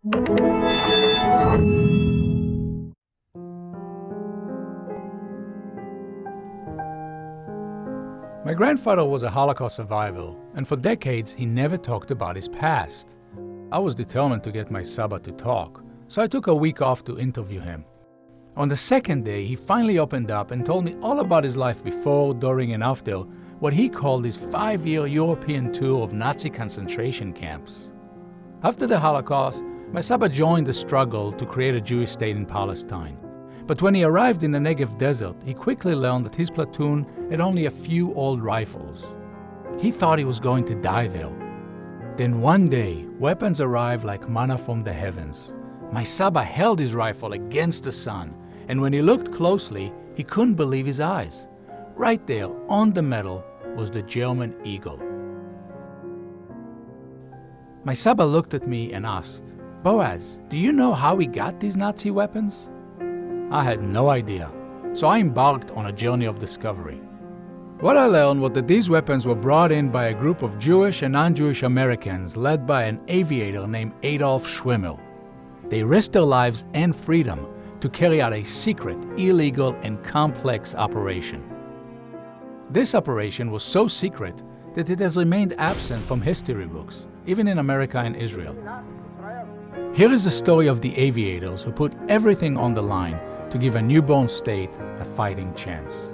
My grandfather was a Holocaust survivor, and for decades he never talked about his past. I was determined to get my Saba to talk, so I took a week off to interview him. On the second day, he finally opened up and told me all about his life before, during, and after what he called his 5-year European tour of Nazi concentration camps. After the Holocaust, my Saba joined the struggle to create a Jewish state in Palestine. But when he arrived in the Negev desert, he quickly learned that his platoon had only a few old rifles. He thought he was going to die there. Then one day, weapons arrived like manna from the heavens. My Saba held his rifle against the sun, and when he looked closely, he couldn't believe his eyes. Right there, on the metal, was the German eagle. My Saba looked at me and asked, "Boaz, do you know how he got these Nazi weapons?" I had no idea, so I embarked on a journey of discovery. What I learned was that these weapons were brought in by a group of Jewish and non-Jewish Americans led by an aviator named Adolf Schwimmer. They risked their lives and freedom to carry out a secret, illegal, and complex operation. This operation was so secret that it has remained absent from history books, even in America and Israel. Here is the story of the aviators who put everything on the line to give a newborn state a fighting chance.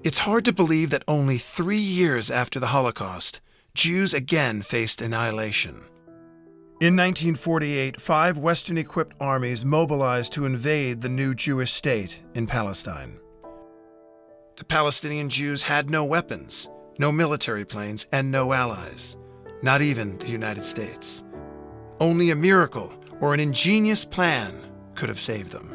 It's hard to believe that only 3 years after the Holocaust, Jews again faced annihilation. In 1948, 5 Western-equipped armies mobilized to invade the new Jewish state in Palestine. The Palestinian Jews had no weapons, no military planes, and no allies, not even the United States. Only a miracle or an ingenious plan could have saved them.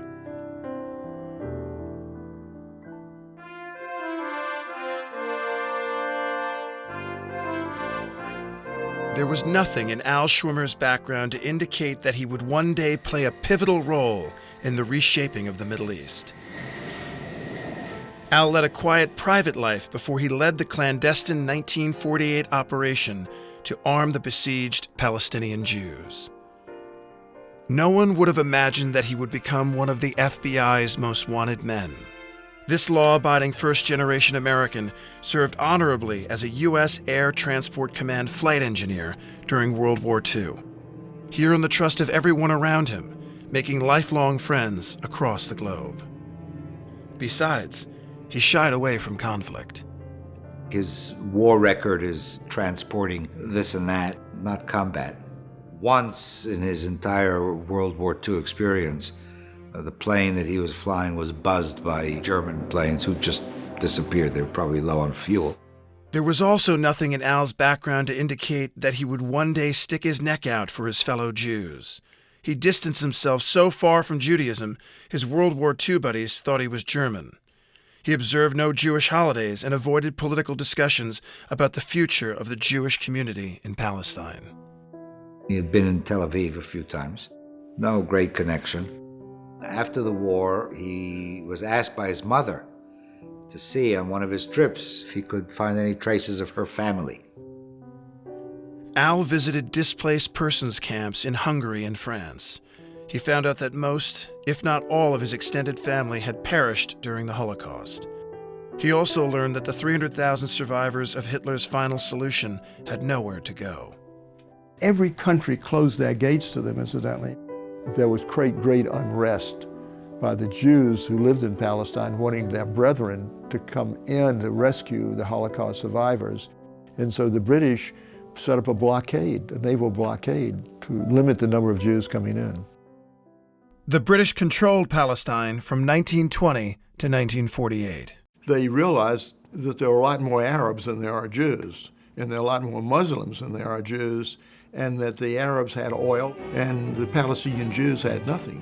There was nothing in Al Schwimmer's background to indicate that he would one day play a pivotal role in the reshaping of the Middle East. Al led a quiet private life before he led the clandestine 1948 operation to arm the besieged Palestinian Jews. No one would have imagined that he would become one of the FBI's most wanted men. This law-abiding first-generation American served honorably as a U.S. Air Transport Command flight engineer during World War II. He earned the trust of everyone around him, making lifelong friends across the globe. Besides, he shied away from conflict. His war record is transporting this and that, not combat. Once in his entire World War II experience, the plane that he was flying was buzzed by German planes who just disappeared. They were probably low on fuel. There was also nothing in Al's background to indicate that he would one day stick his neck out for his fellow Jews. He distanced himself so far from Judaism, his World War II buddies thought he was German. He observed no Jewish holidays and avoided political discussions about the future of the Jewish community in Palestine. He had been in Tel Aviv a few times. No great connection. After the war, he was asked by his mother to see on one of his trips if he could find any traces of her family. Al visited displaced persons camps in Hungary and France. He found out that most, if not all, of his extended family had perished during the Holocaust. He also learned that the 300,000 survivors of Hitler's final solution had nowhere to go. Every country closed their gates to them, incidentally. There was great unrest by the Jews who lived in Palestine wanting their brethren to come in to rescue the Holocaust survivors. And so the British set up a blockade, a naval blockade, to limit the number of Jews coming in. The British controlled Palestine from 1920 to 1948. They realized that there are a lot more Arabs than there are Jews, and there are a lot more Muslims than there are Jews, and that the Arabs had oil and the Palestinian Jews had nothing.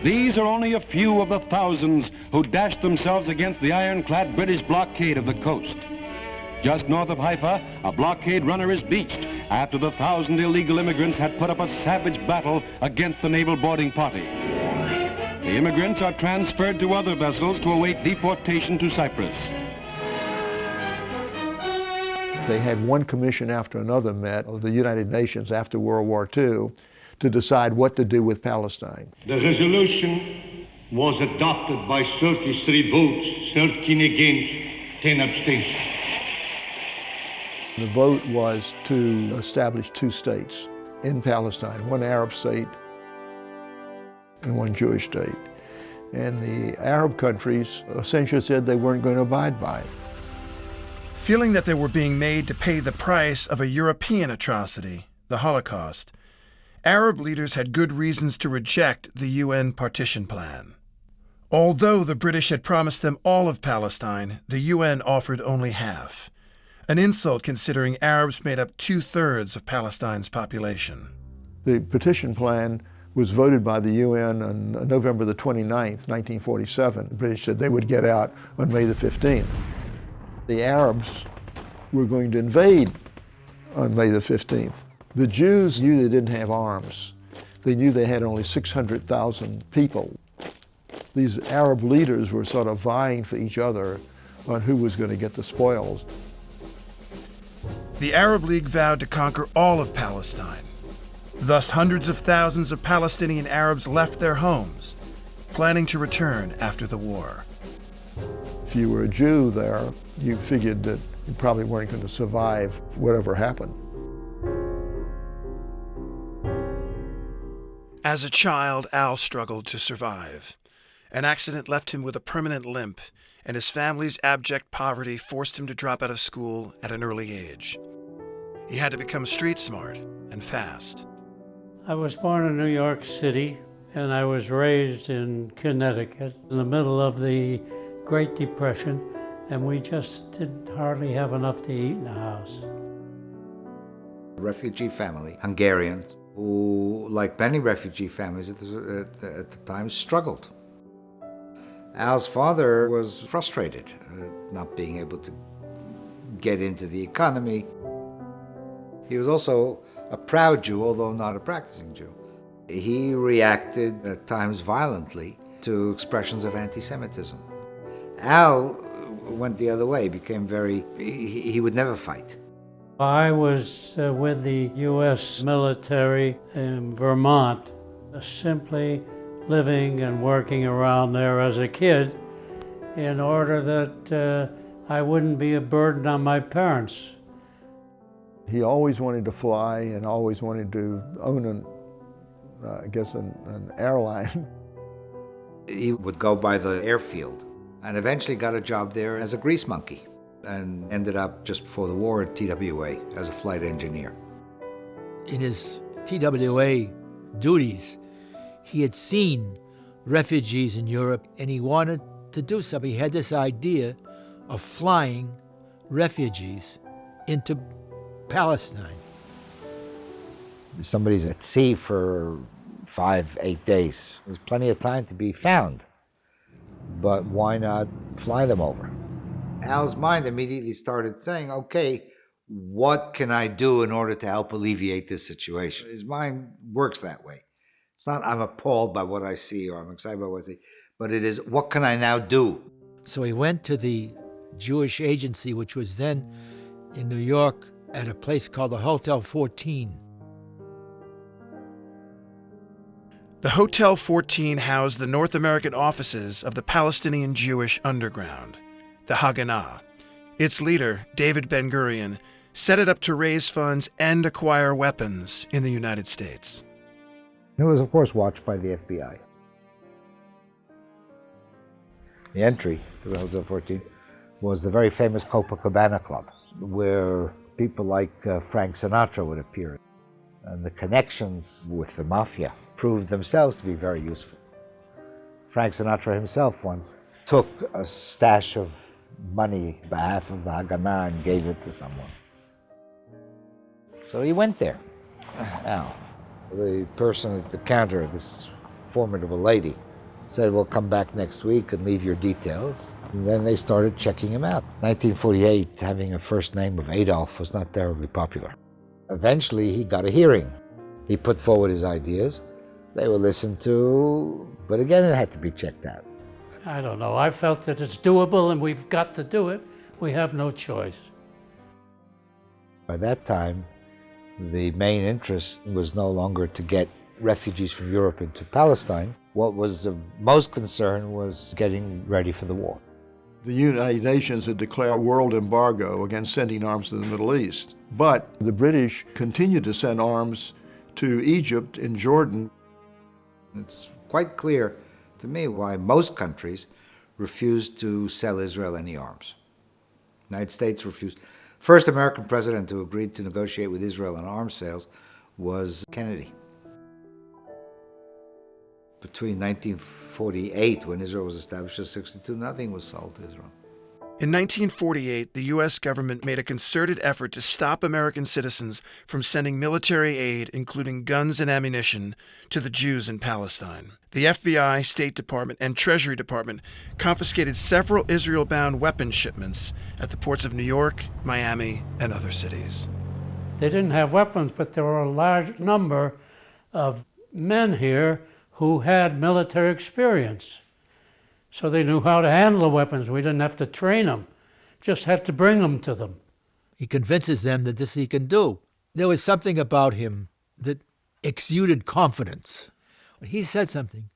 These are only a few of the thousands who dashed themselves against the ironclad British blockade of the coast. Just north of Haifa, a blockade runner is beached after the 1,000 illegal immigrants had put up a savage battle against the naval boarding party. The immigrants are transferred to other vessels to await deportation to Cyprus. They had one commission after another met of the United Nations after World War II to decide what to do with Palestine. The resolution was adopted by 33 votes, 13 against, 10 abstentions. The vote was to establish two states in Palestine, one Arab state and one Jewish state. And the Arab countries essentially said they weren't going to abide by it. Feeling that they were being made to pay the price of a European atrocity, the Holocaust, Arab leaders had good reasons to reject the UN partition plan. Although the British had promised them all of Palestine, the UN offered only half, an insult considering Arabs made up 2/3 of Palestine's population. The partition plan was voted by the UN on November the 29th, 1947. The British said they would get out on May the 15th. The Arabs were going to invade on May the 15th. The Jews knew they didn't have arms. They knew they had only 600,000 people. These Arab leaders were sort of vying for each other on who was going to get the spoils. The Arab League vowed to conquer all of Palestine. Thus, hundreds of thousands of Palestinian Arabs left their homes, planning to return after the war. If you were a Jew there, you figured that you probably weren't going to survive whatever happened. As a child, Al struggled to survive. An accident left him with a permanent limp, and his family's abject poverty forced him to drop out of school at an early age. He had to become street smart and fast. I was born in New York City, and I was raised in Connecticut in the middle of the Great Depression, and we just didn't hardly have enough to eat in the house. A refugee family, Hungarian, who, like many refugee families at the time, struggled. Al's father was frustrated, not being able to get into the economy. He was also a proud Jew, although not a practicing Jew. He reacted at times violently to expressions of anti-Semitism. Al went the other way, became he would never fight. I was with the U.S. military in Vermont, simply living and working around there as a kid in order that I wouldn't be a burden on my parents. He always wanted to fly and always wanted to own an airline. He would go by the airfield and eventually got a job there as a grease monkey and ended up just before the war at TWA as a flight engineer. In his TWA duties, he had seen refugees in Europe and he wanted to do something. He had this idea of flying refugees into Palestine. Somebody's at sea for 5-8 days. There's plenty of time to be found, but why not fly them over? Al's mind immediately started saying, okay, what can I do in order to help alleviate this situation? His mind works that way. It's not I'm appalled by what I see or I'm excited by what I see, but it is what can I now do? So he went to the Jewish agency, which was then in New York at a place called the Hotel 14. The Hotel 14 housed the North American offices of the Palestinian Jewish underground, the Haganah. Its leader, David Ben-Gurion, set it up to raise funds and acquire weapons in the United States. It was, of course, watched by the FBI. The entry to the Hotel 14 was the very famous Copacabana Club, where people like Frank Sinatra would appear. And the connections with the mafia proved themselves to be very useful. Frank Sinatra himself once took a stash of money on behalf of the Haganah and gave it to someone. So he went there. Al, the person at the counter, this formidable lady, said, well, come back next week and leave your details. And then they started checking him out. 1948, having a first name of Adolf was not terribly popular. Eventually, he got a hearing. He put forward his ideas. They were listened to, but again, it had to be checked out. I don't know. I felt that it's doable and we've got to do it. We have no choice. By that time, the main interest was no longer to get refugees from Europe into Palestine. What was of most concern was getting ready for the war. The United Nations had declared a world embargo against sending arms to the Middle East. But the British continued to send arms to Egypt and Jordan. It's quite clear to me why most countries refused to sell Israel any arms. The United States refused. First American president who agreed to negotiate with Israel on arms sales was Kennedy. Between 1948, when Israel was established, in 1962, nothing was sold to Israel. In 1948, the U.S. government made a concerted effort to stop American citizens from sending military aid, including guns and ammunition, to the Jews in Palestine. The FBI, State Department, and Treasury Department confiscated several Israel-bound weapons shipments at the ports of New York, Miami, and other cities. They didn't have weapons, but there were a large number of men here who had military experience. So they knew how to handle the weapons. We didn't have to train them, just had to bring them to them. He convinces them that this he can do. There was something about him that exuded confidence. When he said something,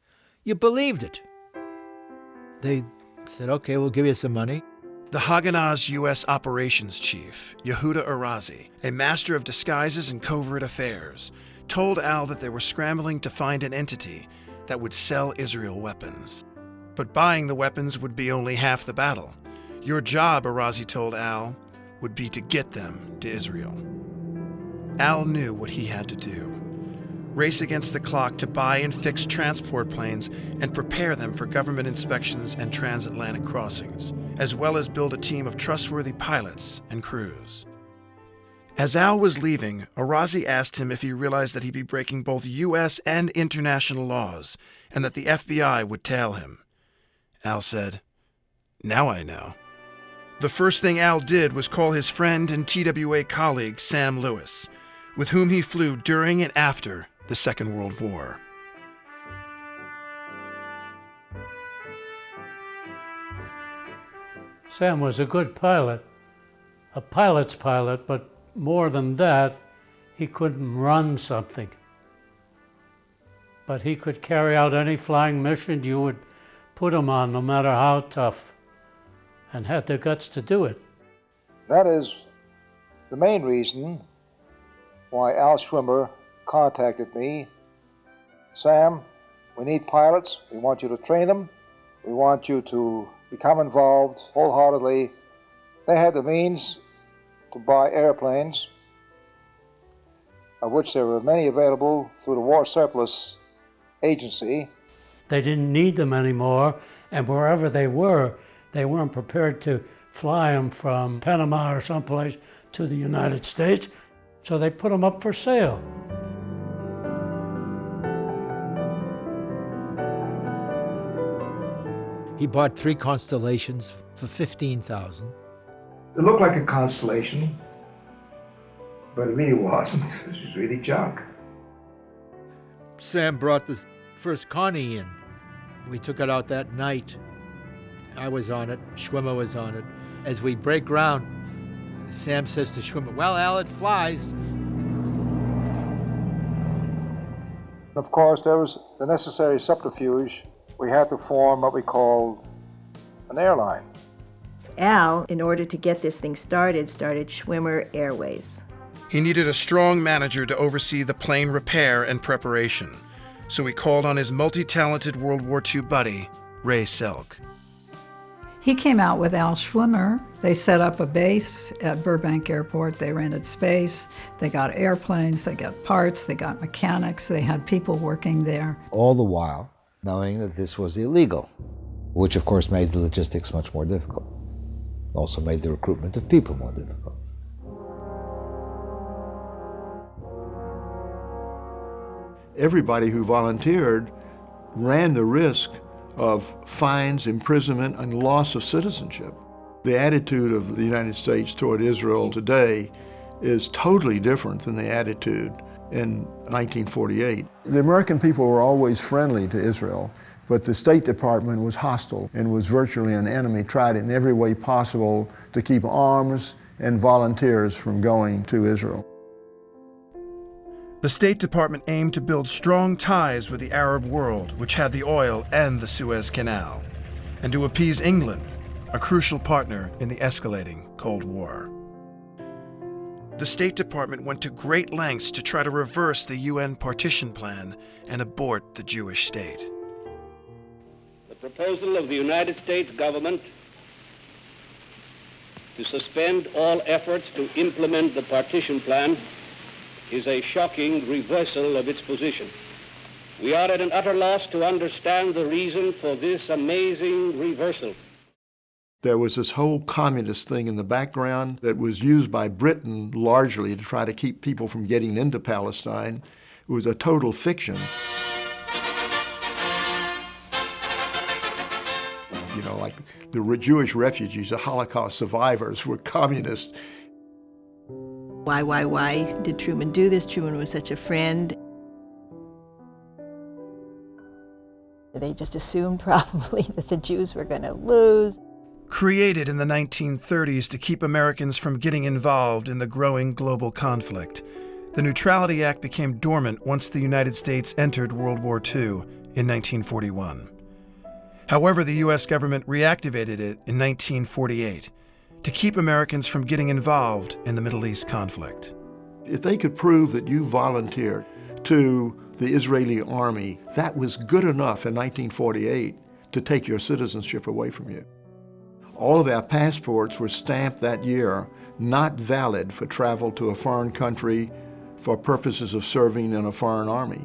you believed it. They said, okay, we'll give you some money. The Haganah's U.S. operations chief, Yehuda Arazi, a master of disguises and covert affairs, told Al that they were scrambling to find an entity that would sell Israel weapons. But buying the weapons would be only half the battle. Your job, Arazi told Al, would be to get them to Israel. Al knew what he had to do. Race against the clock to buy and fix transport planes and prepare them for government inspections and transatlantic crossings, as well as build a team of trustworthy pilots and crews. As Al was leaving, Arazi asked him if he realized that he'd be breaking both U.S. and international laws, and that the FBI would tail him. Al said, "Now I know." The first thing Al did was call his friend and TWA colleague, Sam Lewis, with whom he flew during and after the Second World War. Sam was a good pilot, a pilot's pilot, but more than that, he couldn't run something. But he could carry out any flying mission you would put him on, no matter how tough, and had the guts to do it. That is the main reason why Al Schwimmer contacted me. Sam, we need pilots. We want you to train them. We want you to become involved wholeheartedly. They had the means to buy airplanes, of which there were many available through the War Surplus Agency. They didn't need them anymore, and wherever they weren't prepared to fly them from Panama or someplace to the United States, so they put them up for sale. He bought 3 Constellations for $15,000. It looked like a Constellation, but it really wasn't. It was really junk. Sam brought the first Connie in. We took it out that night. I was on it, Schwimmer was on it. As we break ground, Sam says to Schwimmer, "Well, Al, it flies." Of course, there was the necessary subterfuge. We had to form what we called an airline. Al, in order to get this thing started Schwimmer Airways. He needed a strong manager to oversee the plane repair and preparation, so he called on his multi-talented World War II buddy, Ray Selk. He came out with Al Schwimmer. They set up a base at Burbank Airport. They rented space. They got airplanes. They got parts. They got mechanics. They had people working there. All the while knowing that this was illegal, which of course made the logistics much more difficult. Also made the recruitment of people more difficult. everybody who volunteered ran the risk of fines, imprisonment, and loss of citizenship. The attitude of the United States toward Israel today is totally different than the attitude in 1948. The American people were always friendly to Israel, but the State Department was hostile and was virtually an enemy, tried in every way possible to keep arms and volunteers from going to Israel. The State Department aimed to build strong ties with the Arab world, which had the oil and the Suez Canal, and to appease England, a crucial partner in the escalating Cold War. The State Department went to great lengths to try to reverse the UN partition plan and abort the Jewish state. The proposal of the United States government to suspend all efforts to implement the partition plan is a shocking reversal of its position. We are at an utter loss to understand the reason for this amazing reversal. There was this whole communist thing in the background that was used by Britain largely to try to keep people from getting into Palestine. It was a total fiction. You know, like the Jewish refugees, the Holocaust survivors were communists. Why did Truman do this? Truman was such a friend. They just assumed probably that the Jews were going to lose. Created in the 1930s to keep Americans from getting involved in the growing global conflict, the Neutrality Act became dormant once the United States entered World War II in 1941. However, the U.S. government reactivated it in 1948 to keep Americans from getting involved in the Middle East conflict. If they could prove that you volunteered to the Israeli army, that was good enough in 1948 to take your citizenship away from you. All of our passports were stamped that year, not valid for travel to a foreign country for purposes of serving in a foreign army.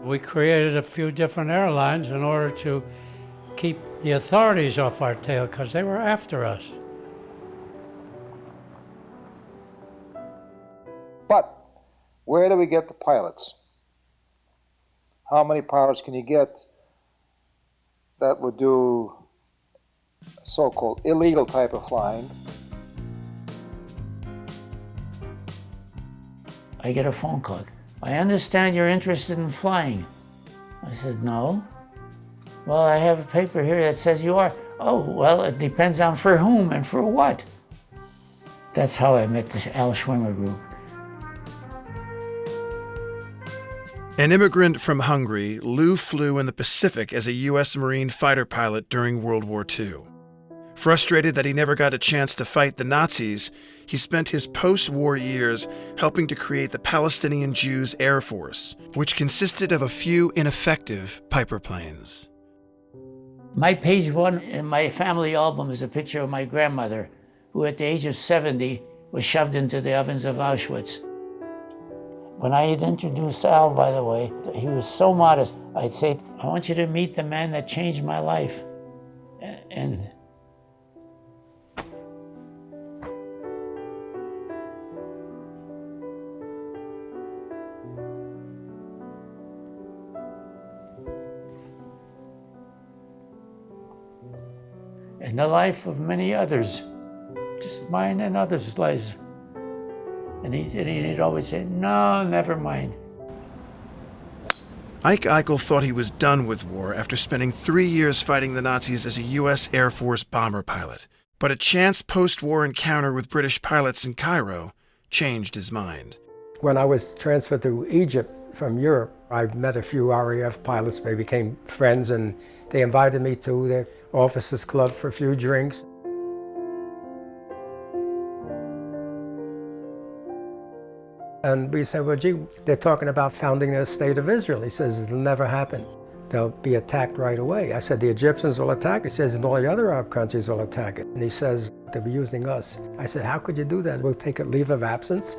We created a few different airlines in order to keep the authorities off our tail because they were after us. But where do we get the pilots? How many pilots can you get that would do so-called illegal type of flying? I get a phone call. I understand you're interested in flying. I said, no. Well, I have a paper here that says you are. Oh, well, it depends on for whom and for what. That's how I met the Al Schwimmer group. An immigrant from Hungary, Lou flew in the Pacific as a U.S. Marine fighter pilot during World War II. Frustrated that he never got a chance to fight the Nazis, he spent his post-war years helping to create the Palestinian Jews Air Force, which consisted of a few ineffective Piper planes. My page one in my family album is a picture of my grandmother, who at the age of 70 was shoved into the ovens of Auschwitz. When I had introduced Al, by the way, he was so modest. I'd say, I want you to meet the man that changed my life. And the life of many others, just mine and others' lives. And he'd always say, no, never mind. Ike Eichel thought he was done with war after spending 3 years fighting the Nazis as a U.S. Air Force bomber pilot. But a chance post-war encounter with British pilots in Cairo changed his mind. When I was transferred to Egypt from Europe, I met a few RAF pilots. They became friends, and they invited me to their officers' club for a few drinks. And we said, well, gee, they're talking about founding a state of Israel. He says, it'll never happen. They'll be attacked right away. I said, the Egyptians will attack. He says, and all the other Arab countries will attack it. And he says, they'll be using us. I said, how could you do that? We'll take a leave of absence,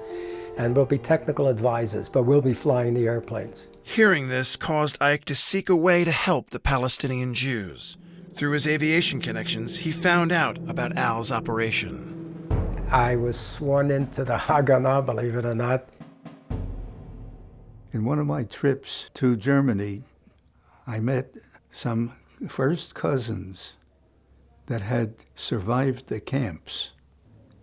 and we'll be technical advisors, but we'll be flying the airplanes. Hearing this caused Ike to seek a way to help the Palestinian Jews. Through his aviation connections, he found out about Al's operation. I was sworn into the Haganah, believe it or not. In one of my trips to Germany, I met some first cousins that had survived the camps.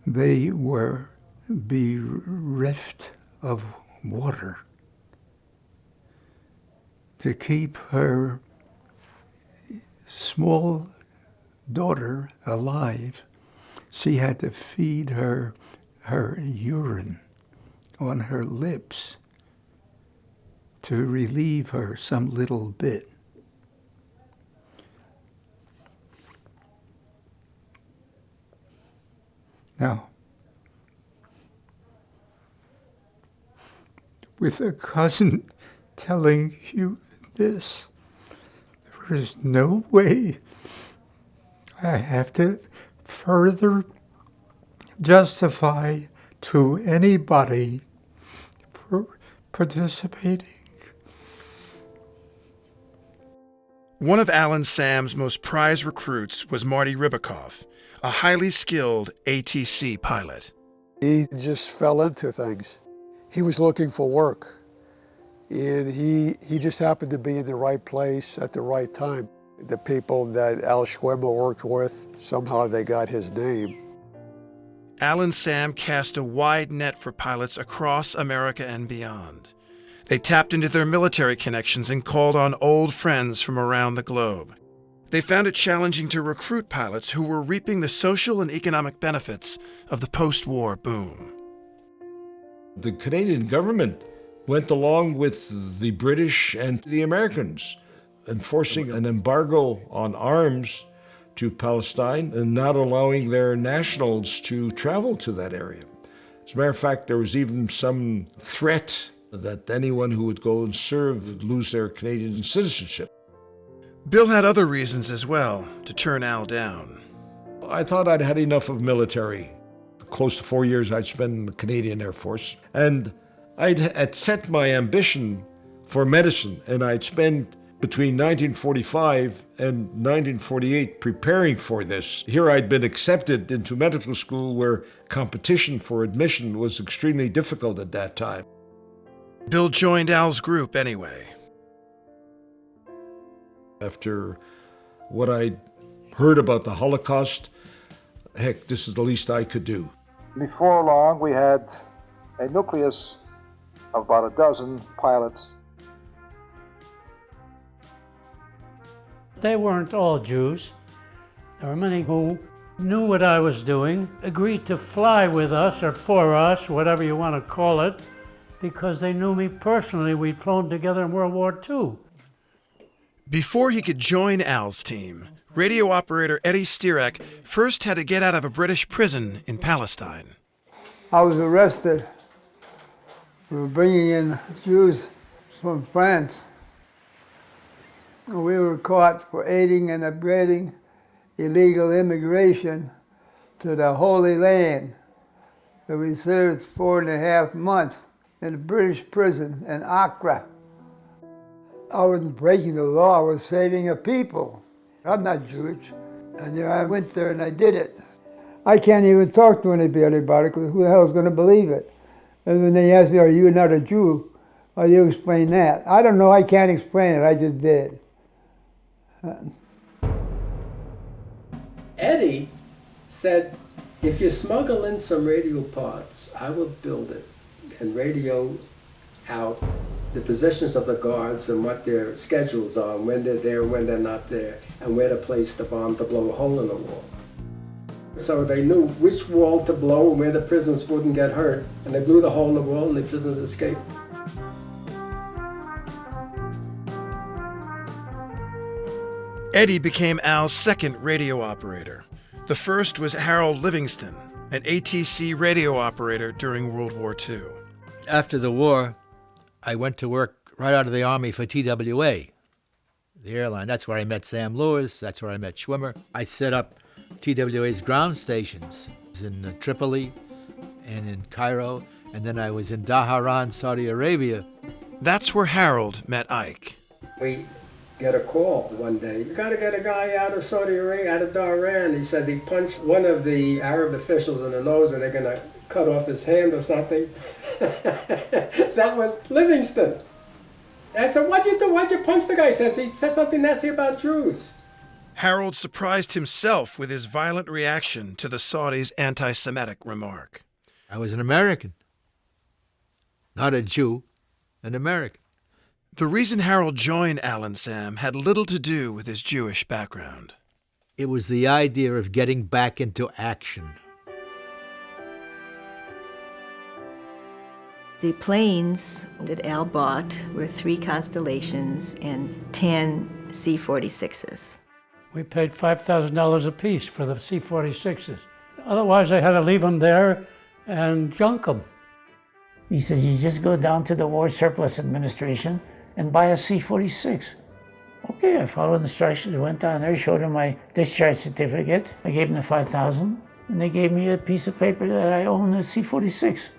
They were bereft of water. To keep her small daughter alive, she had to feed her urine on her lips to relieve her some little bit. Now, with a cousin telling you this, there is no way I have to further justify to anybody for participating. One of Alan Sam's most prized recruits was Marty Ribikoff, a highly skilled ATC pilot. He just fell into things. He was looking for work, and he just happened to be in the right place at the right time. The people that Al Schwimmer worked with, somehow they got his name. Alan Sam cast a wide net for pilots across America and beyond. They tapped into their military connections and called on old friends from around the globe. They found it challenging to recruit pilots who were reaping the social and economic benefits of the post-war boom. The Canadian government went along with the British and the Americans, enforcing an embargo on arms to Palestine and not allowing their nationals to travel to that area. As a matter of fact, there was even some threat that anyone who would go and serve would lose their Canadian citizenship. Bill had other reasons as well to turn Al down. I thought I'd had enough of military. Close to 4 years I'd spent in the Canadian Air Force. And I'd set my ambition for medicine, and I'd spent between 1945 and 1948 preparing for this. Here I'd been accepted into medical school where competition for admission was extremely difficult at that time. Bill joined Al's group anyway. After what I'd heard about the Holocaust, heck, this is the least I could do. Before long, we had a nucleus of about a dozen pilots. They weren't all Jews. There were many who knew what I was doing, agreed to fly with us or for us, whatever you want to call it, because they knew me personally. We'd flown together in World War II. Before he could join Al's team, radio operator Eddie Stierek first had to get out of a British prison in Palestine. I was arrested for bringing in Jews from France. We were caught for aiding and abetting illegal immigration to the Holy Land. We served 4.5 months in a British prison in Accra. I wasn't breaking the law, I was saving a people. I'm not Jewish. And I went there and I did it. I can't even talk to anybody about it because who the hell is going to believe it? And then they asked me, are you not a Jew? Or you explain that? I don't know, I can't explain it, I just did. Eddie said, if you smuggle in some radio parts, I will build it and radio out the positions of the guards and what their schedules are, when they're there, when they're not there, and where to place the bomb to blow a hole in the wall. So they knew which wall to blow and where the prisoners wouldn't get hurt, and they blew the hole in the wall and the prisoners escaped. Eddie became Al's second radio operator. The first was Harold Livingston, an ATC radio operator during World War II. After the war, I went to work right out of the Army for TWA, the airline. That's where I met Sam Lewis. That's where I met Schwimmer. I set up TWA's ground stations in Tripoli and in Cairo, and then I was in Dhahran, Saudi Arabia. That's where Harold met Ike. We get a call one day. You got to get a guy out of Saudi Arabia, out of Dhahran. He said he punched one of the Arab officials in the nose and they're going to cut off his hand or something. That was Livingston. I said, what'd you do? Why'd you punch the guy? He said something nasty about Jews. Harold surprised himself with his violent reaction to the Saudis' anti-Semitic remark. I was an American. Not a Jew, an American. The reason Harold joined Al and Sam had little to do with his Jewish background. It was the idea of getting back into action. The planes that Al bought were 3 Constellations and 10 C-46s. We paid $5,000 apiece for the C-46s. Otherwise, I had to leave them there and junk them. He says, you just go down to the War Surplus Administration and buy a C-46. Okay, I followed instructions, went down there, showed them my discharge certificate. I gave them the $5,000, and they gave me a piece of paper that I own a C-46.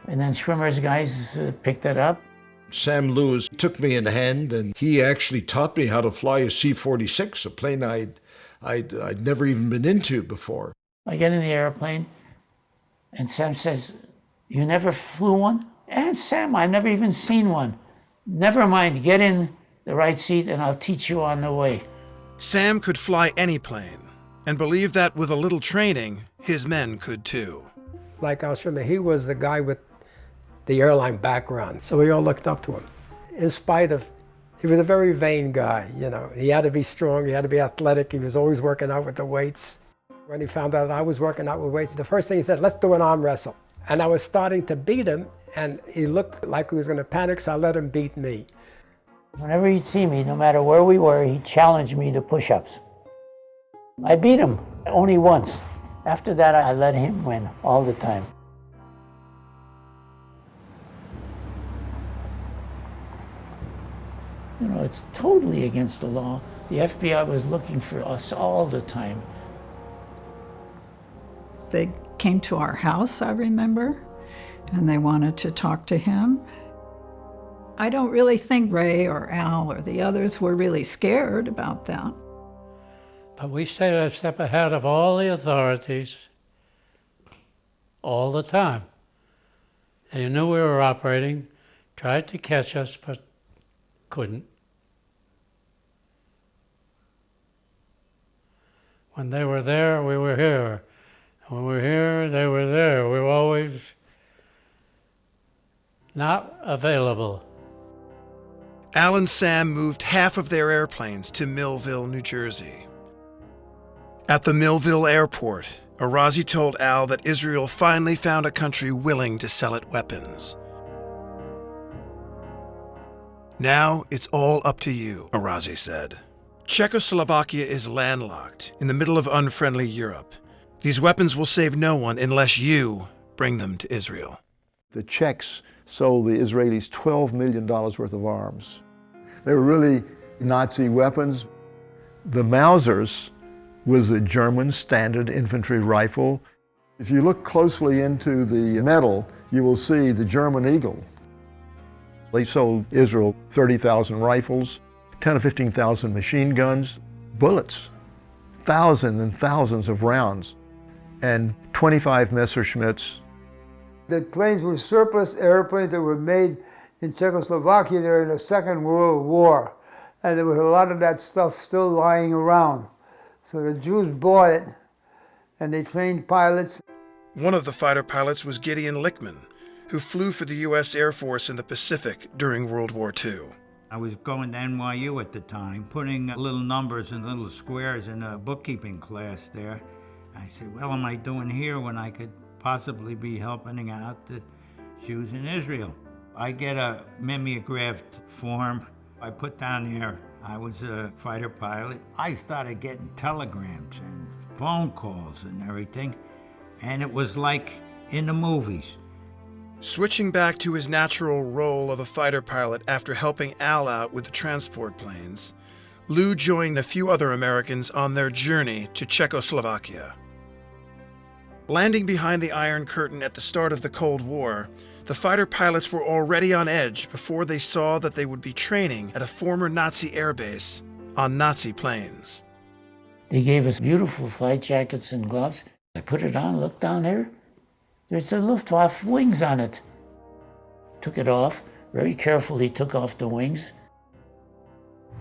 And then Schwimmer's guys picked it up. Sam Lewis took me in hand, and he actually taught me how to fly a C-46, a plane I'd never even been into before. I get in the airplane, and Sam says, you never flew one? And Sam, I've never even seen one. Never mind, get in the right seat and I'll teach you on the way. Sam could fly any plane, and believed that with a little training, his men could too. Like Al Schwimmer, he was the guy with the airline background, so we all looked up to him. In spite of, he was a very vain guy, you know. He had to be strong, he had to be athletic, he was always working out with the weights. When he found out I was working out with weights, the first thing he said, let's do an arm wrestle. And I was starting to beat him, and he looked like he was going to panic, so I let him beat me. Whenever he'd see me, no matter where we were, he'd challenge me to push-ups. I beat him only once. After that, I let him win all the time. You know, it's totally against the law. The FBI was looking for us all the time. They came to our house, I remember, and they wanted to talk to him. I don't really think Ray or Al or the others were really scared about that. But we stayed a step ahead of all the authorities all the time. They knew we were operating, tried to catch us, but couldn't. When they were there, we were here. When we were here, they were there. We were always not available. Al and Sam moved half of their airplanes to Millville, New Jersey. At the Millville airport, Arazi told Al that Israel finally found a country willing to sell it weapons. Now it's all up to you, Arazi said. Czechoslovakia is landlocked in the middle of unfriendly Europe. These weapons will save no one unless you bring them to Israel. The Czechs sold the Israelis $12 million worth of arms. They were really Nazi weapons. The Mausers was a German standard infantry rifle. If you look closely into the metal, you will see the German Eagle. They sold Israel 30,000 rifles, 10 or 15,000 machine guns, bullets, thousands and thousands of rounds, and 25 Messerschmitts. The planes were surplus airplanes that were made in Czechoslovakia during the Second World War. And there was a lot of that stuff still lying around. So the Jews bought it, and they trained pilots. One of the fighter pilots was Gideon Lichtman, who flew for the U.S. Air Force in the Pacific during World War II. I was going to NYU at the time, putting little numbers and little squares in a bookkeeping class there. I said, what am I doing here when I could possibly be helping out the Jews in Israel? I get a mimeographed form. I put down there I was a fighter pilot. I started getting telegrams and phone calls and everything, and it was like in the movies. Switching back to his natural role of a fighter pilot after helping Al out with the transport planes, Lou joined a few other Americans on their journey to Czechoslovakia. Landing behind the Iron Curtain at the start of the Cold War, the fighter pilots were already on edge before they saw that they would be training at a former Nazi airbase on Nazi planes. They gave us beautiful flight jackets and gloves. I put it on, looked down there. There's a Luftwaffe wings on it. Took it off, very carefully took off the wings.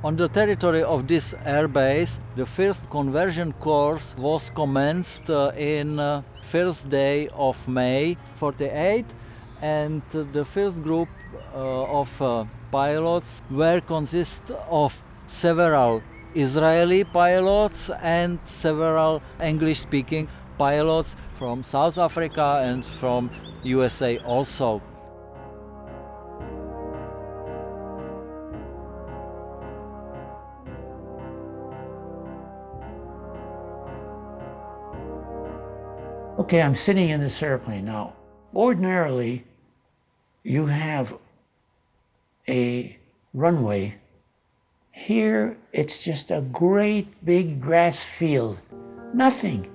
On the territory of this airbase, the first conversion course was commenced in first day of May 48, and the first group of pilots were consist of several Israeli pilots and several English-speaking pilots from South Africa and from USA also. Okay, I'm sitting in this airplane now. Ordinarily, you have a runway. Here, it's just a great big grass field. Nothing.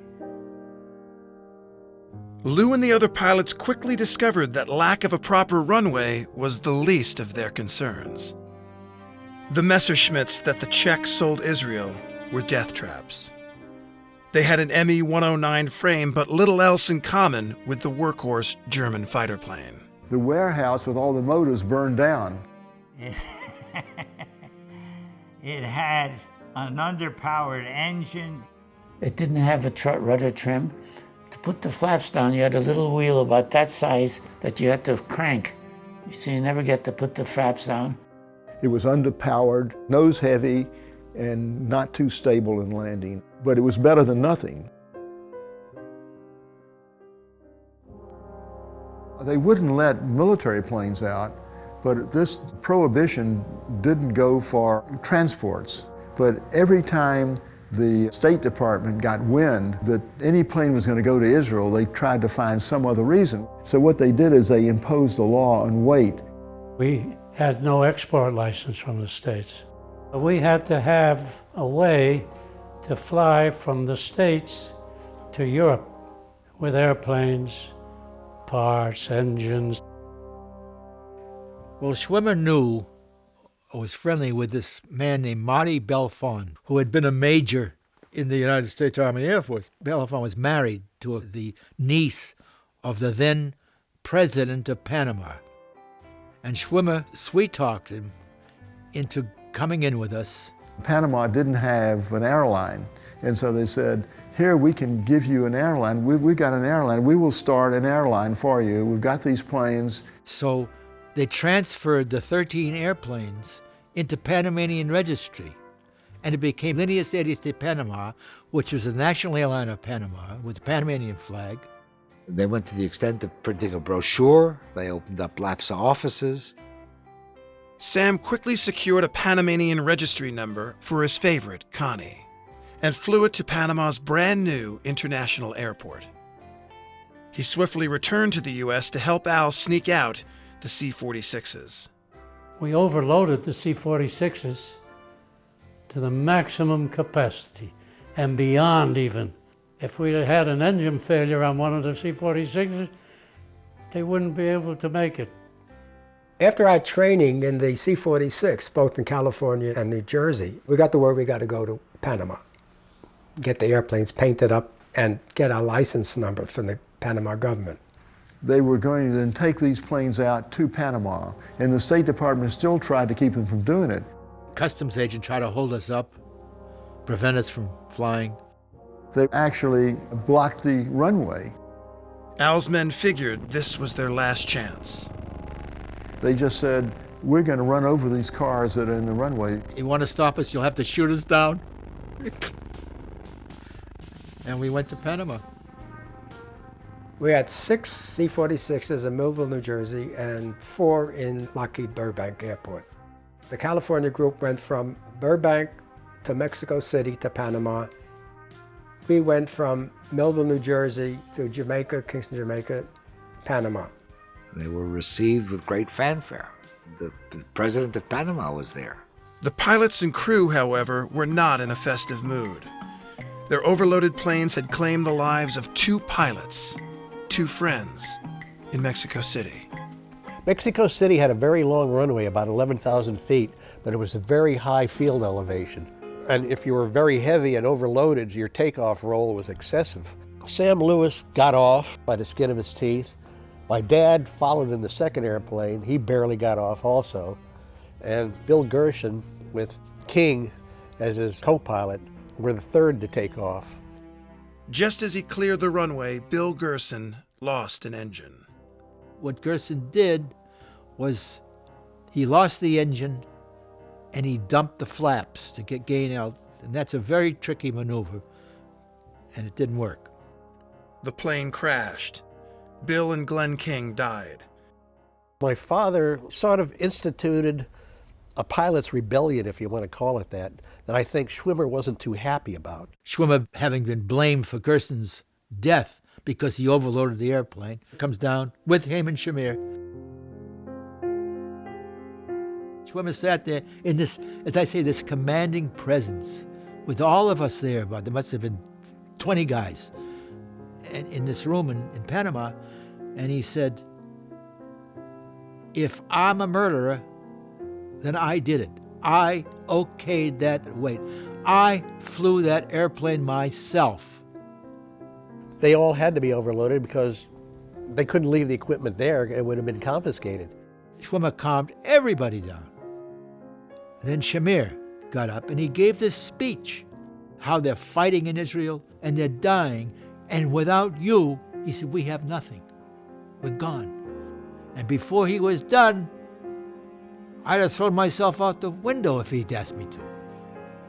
Lou and the other pilots quickly discovered that lack of a proper runway was the least of their concerns. The Messerschmitts that the Czechs sold Israel were death traps. They had an Me-109 frame, but little else in common with the workhorse German fighter plane. The warehouse with all the motors burned down. It had an underpowered engine. It didn't have a rudder trim. To put the flaps down, you had a little wheel about that size that you had to crank. So you never get to put the flaps down. It was underpowered, nose heavy, and not too stable in landing. But it was better than nothing. They wouldn't let military planes out, but this prohibition didn't go for transports. But every time the State Department got wind that any plane was going to go to Israel, they tried to find some other reason. So what they did is they imposed a law on weight. We had no export license from the States. We had to have a way to fly from the States to Europe with airplanes, parts, engines. Well, Schwimmer knew or was friendly with this man named Marty Belfon, who had been a major in the United States Army Air Force. Belfon was married to the niece of the then president of Panama. And Schwimmer sweet-talked him into coming in with us. Panama didn't have an airline, and so they said, here, we can give you an airline. We've got an airline. We will start an airline for you. We've got these planes. So they transferred the 13 airplanes into Panamanian registry, and it became Líneas Aéreas de Panamá, which was the national airline of Panama with the Panamanian flag. They went to the extent of printing a brochure. They opened up LAPSA offices. Sam quickly secured a Panamanian registry number for his favorite, Connie, and flew it to Panama's brand new international airport. He swiftly returned to the U.S. to help Al sneak out the C-46s. We overloaded the C-46s to the maximum capacity and beyond even. If we had had an engine failure on one of the C-46s, they wouldn't be able to make it. After our training in the C-46, both in California and New Jersey, we got the word we got to go to Panama, get the airplanes painted up and get our license number from the Panama government. They were going to then take these planes out to Panama, and the State Department still tried to keep them from doing it. Customs agent tried to hold us up, prevent us from flying. They actually blocked the runway. Al's men figured this was their last chance. They just said, we're going to run over these cars that are in the runway. You want to stop us, you'll have to shoot us down. And we went to Panama. We had 6 C-46s in Millville, New Jersey, and 4 in Lockheed Burbank Airport. The California group went from Burbank to Mexico City to Panama. We went from Millville, New Jersey to Jamaica, Kingston, Jamaica, Panama. They were received with great fanfare. The president of Panama was there. The pilots and crew, however, were not in a festive mood. Their overloaded planes had claimed the lives of 2 pilots, 2 friends, in Mexico City. Mexico City had a very long runway, about 11,000 feet, but it was a very high field elevation. And if you were very heavy and overloaded, your takeoff roll was excessive. Sam Lewis got off by the skin of his teeth. My dad followed in the second airplane. He barely got off also. And Bill Gershon, with King as his co-pilot, were the third to take off. Just as he cleared the runway, Bill Gerson lost an engine. What Gerson did was he lost the engine and he dumped the flaps to get gain out. And that's a very tricky maneuver, and it didn't work. The plane crashed. Bill and Glenn King died. My father sort of instituted a pilot's rebellion, if you want to call it that I think Schwimmer wasn't too happy about. Schwimmer, having been blamed for Gerson's death because he overloaded the airplane, comes down with him and Shamir. Schwimmer sat there in this, as I say, this commanding presence with all of us there, but there must have been 20 guys in this room in Panama, and he said, if I'm a murderer, then I did it. I okayed that weight. I flew that airplane myself. They all had to be overloaded because they couldn't leave the equipment there. It would have been confiscated. Schwimmer calmed everybody down. Then Shamir got up and he gave this speech, how they're fighting in Israel and they're dying, and without you, he said, we have nothing. We're gone. And before he was done, I'd have thrown myself out the window if he'd asked me to.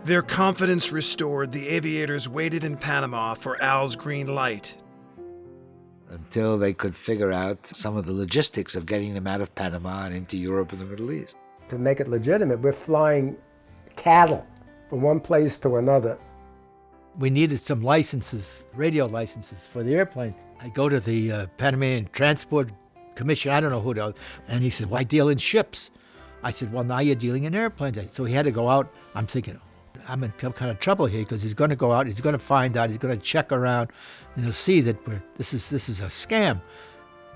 Their confidence restored, the aviators waited in Panama for Al's green light. Until they could figure out some of the logistics of getting them out of Panama and into Europe and the Middle East. To make it legitimate, we're flying cattle from one place to another. We needed some licenses, radio licenses for the airplane. I go to the Panamanian Transport Commission, I don't know who knows, and he said, why deal in ships? I said, well, now you're dealing in airplanes. So he had to go out. I'm thinking, I'm in some kind of trouble here because he's going to go out, he's going to find out, he's going to check around, and he'll see that this is a scam.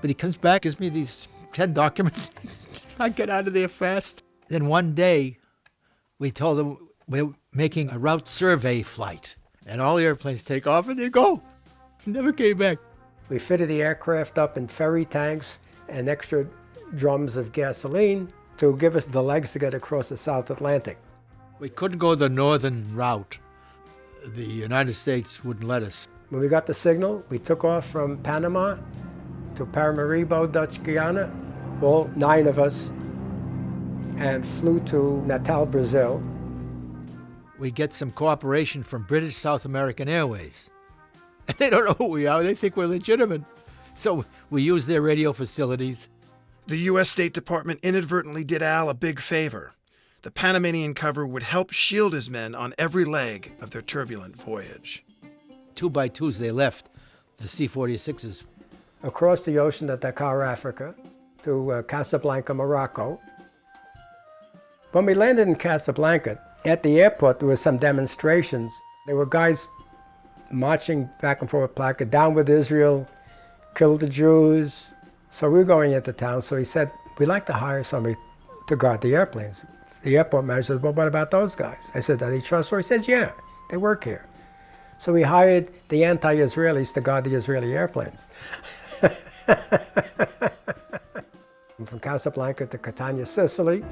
But he comes back, gives me these 10 documents. I get out of there fast. Then one day, we told him we're making a route survey flight, and all the airplanes take off and they go. Never came back. We fitted the aircraft up in ferry tanks and extra drums of gasoline to give us the legs to get across the South Atlantic. We couldn't go the northern route. The United States wouldn't let us. When we got the signal, we took off from Panama to Paramaribo, Dutch Guiana, all 9 of us, and flew to Natal, Brazil. We get some cooperation from British South American Airways. And they don't know who we are, they think we're legitimate. So we use their radio facilities. The U.S. State Department inadvertently did Al a big favor. The Panamanian cover would help shield his men on every leg of their turbulent voyage. 2 by 2s they left, the C-46s. Across the ocean to Dakar, Africa, to Casablanca, Morocco. When we landed in Casablanca, at the airport there were some demonstrations. There were guys marching back and forth, placard, down with Israel, kill the Jews. So we were going into town, so he said, we'd like to hire somebody to guard the airplanes. The airport manager said, well, what about those guys? I said, are they trustworthy? He says, yeah, they work here. So we hired the anti-Israelis to guard the Israeli airplanes. From Casablanca to Catania, Sicily.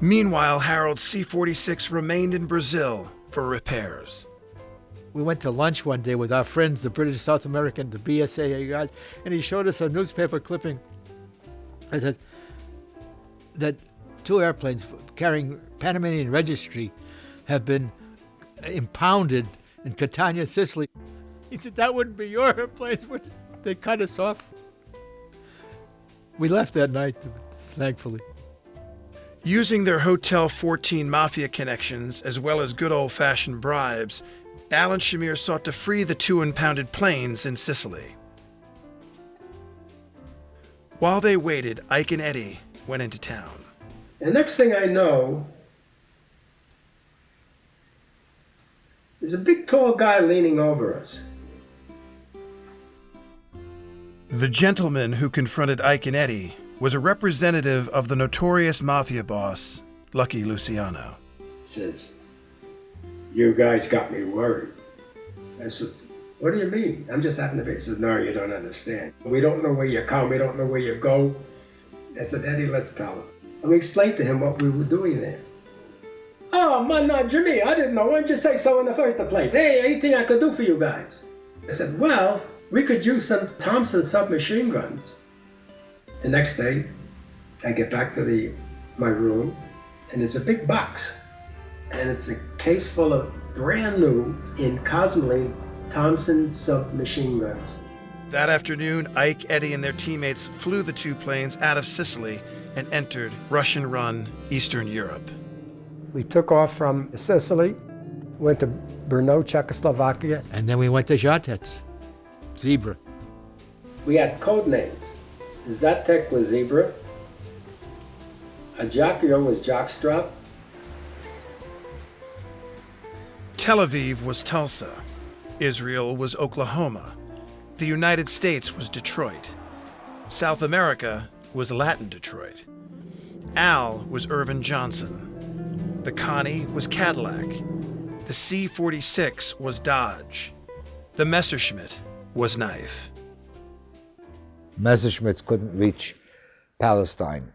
Meanwhile, Harold's C-46 remained in Brazil for repairs. We went to lunch one day with our friends, the British South American, the BSA guys, and he showed us a newspaper clipping that 2 airplanes carrying Panamanian registry have been impounded in Catania, Sicily. He said, that wouldn't be your airplanes. They cut us off. We left that night, thankfully. Using their Hotel 14 mafia connections, as well as good old-fashioned bribes, Al and Shamir sought to free the 2 impounded planes in Sicily. While they waited, Ike and Eddie went into town. The next thing I know, There's a big tall guy leaning over us. The gentleman who confronted Ike and Eddie was a representative of the notorious mafia boss, Lucky Luciano. Says, "You guys got me worried." I said, "What do you mean?" "I'm just having a bit." He said, "No, you don't understand. We don't know where you come, we don't know where you go." I said, "Eddie, let's tell him." And we explained to him what we were doing there. "Oh, man, no, Jimmy, I didn't know. Why didn't you say so in the first place? Hey, anything I could do for you guys?" I said, "Well, we could use some Thompson submachine guns." The next day, I get back to my room, and it's a big box. And it's a case full of brand new in Cosmoline Thompson submachine guns. That afternoon, Ike, Eddie, and their teammates flew the two planes out of Sicily and entered Russian-run Eastern Europe. We took off from Sicily, went to Brno, Czechoslovakia. And then we went to Žatec, Zebra. We had code names. Zatek was Zebra, Ajaccio was Jockstrap. Tel Aviv was Tulsa. Israel was Oklahoma. The United States was Detroit. South America was Latin Detroit. Al was Irvin Johnson. The Connie was Cadillac. The C-46 was Dodge. The Messerschmitt was Knife. Messerschmitts couldn't reach Palestine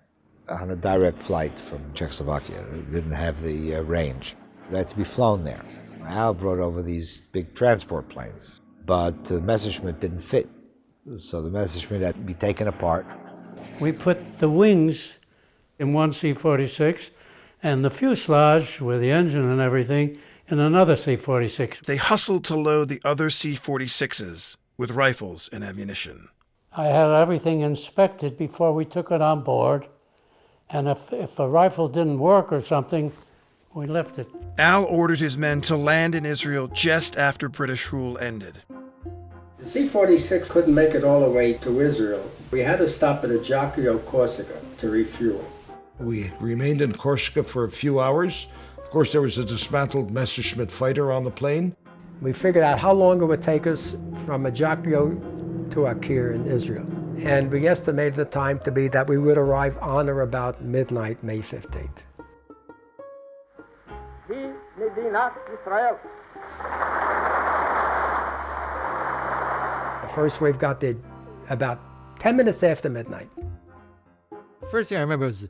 on a direct flight from Czechoslovakia. They didn't have the range. They had to be flown there. Al brought over these big transport planes, but the Messerschmitt didn't fit. So the Messerschmitt had to be taken apart. We put the wings in one C-46 and the fuselage with the engine and everything in another C-46. They hustled to load the other C-46s with rifles and ammunition. I had everything inspected before we took it on board, and if a rifle didn't work or something, we left it. Al ordered his men to land in Israel just after British rule ended. The C-46 couldn't make it all the way to Israel. We had to stop at Ajaccio, Corsica to refuel. We remained in Corsica for a few hours. Of course, there was a dismantled Messerschmitt fighter on the plane. We figured out how long it would take us from Ajaccio to Akir in Israel. And we estimated the time to be that we would arrive on or about midnight, May 15th. The first wave got there about 10 minutes after midnight. First thing I remember was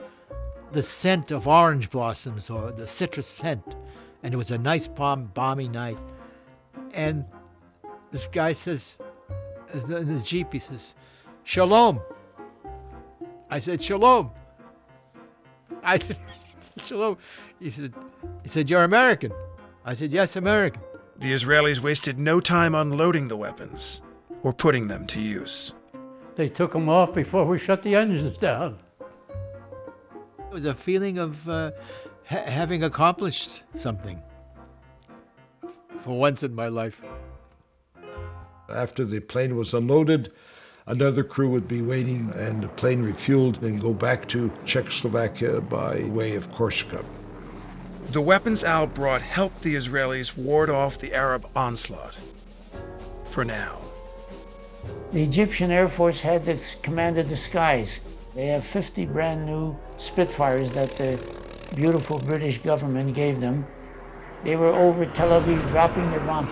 the scent of orange blossoms, or the citrus scent. And it was a nice balmy night. And this guy says, in the Jeep, he says, "Shalom." I said, "Shalom." I said, "Shalom." He said, "You're American." I said, "Yes, American." The Israelis wasted no time unloading the weapons or putting them to use. They took them off before we shut the engines down. It was a feeling of having accomplished something for once in my life. After the plane was unloaded, another crew would be waiting, and the plane refueled and go back to Czechoslovakia by way of Corsica. The weapons Al brought helped the Israelis ward off the Arab onslaught. For now. The Egyptian Air Force had this command of the skies. They have 50 brand new Spitfires that the beautiful British government gave them. They were over Tel Aviv dropping their bombs.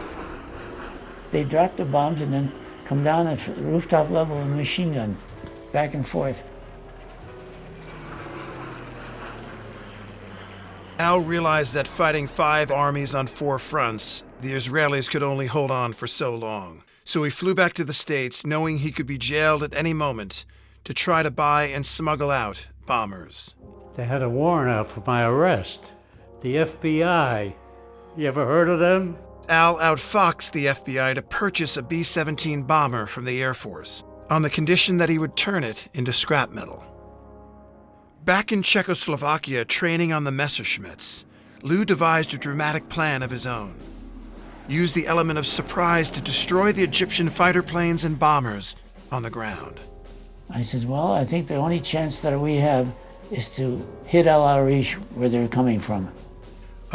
They dropped the bombs and then come down at rooftop level and machine gun, back and forth. Al realized that fighting 5 armies on 4 fronts, the Israelis could only hold on for so long. So he flew back to the States, knowing he could be jailed at any moment, to try to buy and smuggle out bombers. They had a warrant out for my arrest. The FBI. You ever heard of them? Al outfoxed the FBI to purchase a B-17 bomber from the Air Force, on the condition that he would turn it into scrap metal. Back in Czechoslovakia training on the Messerschmitts, Lou devised a dramatic plan of his own. Used the element of surprise to destroy the Egyptian fighter planes and bombers on the ground. I said, well, I think the only chance that we have is to hit Al Arish where they're coming from.